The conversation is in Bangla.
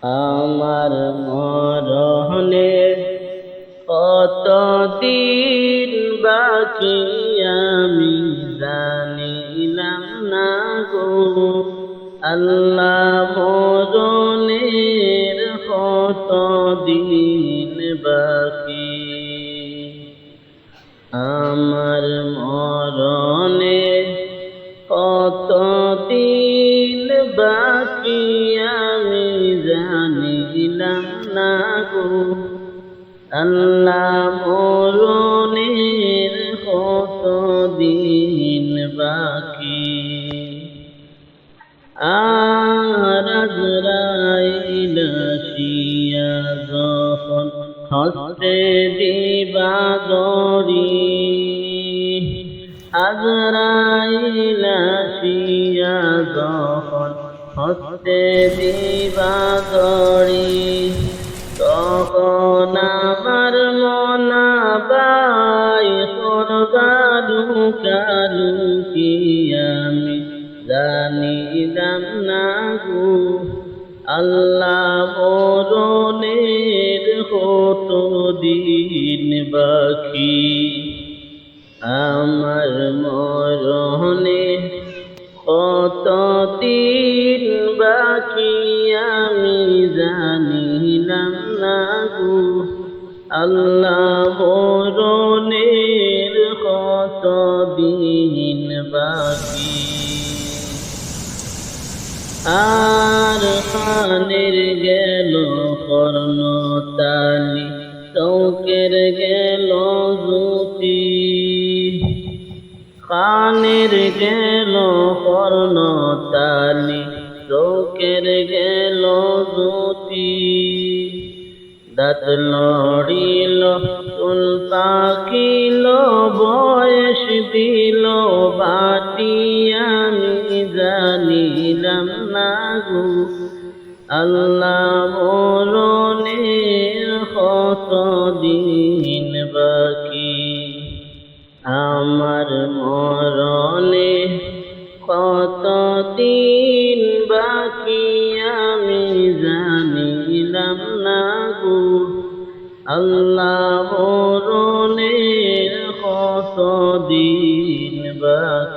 আমার মরণে কতদিন বাকি আমি জানিলাম না গো আল্লাহ। মরণের কতদিন বাকি আমার মরণে কতদিন বাকি আমি জানিলাম না গো আল্লাহ। মরণের কতদিন বাকি আর আজরাইল আসিয়া যখন হস্তে দিবা দড়ি, আজরাইল আসিয়া যখন হস্তে দিবা দড়ি, তখন আমার মনাবাই করবালু কালু কি আমি জানিলাম না গো আল্লাহ। মরণের কতদিন বাকি আমার মরণে কতদিন বাকি আমি জানিলাম না গো আল্লাহ। মরণের কতদিন বাকি আর কানের গেল কর্ণতালি, চৌকের গেল জ্যোতি, কানের গেল কর্ণতালি, চৌকের গেল জ্যোতি, দাঁত লড়িল চুল পাকিল বয়স দিল বাটি আমি জানিলাম না গো আল্লাহ। মরণের কতদিন বাকি আমার মরণে কতদিন বাকি আমি জানিলাম না গো আল্লাহ। মরণের কতদিন বাকি।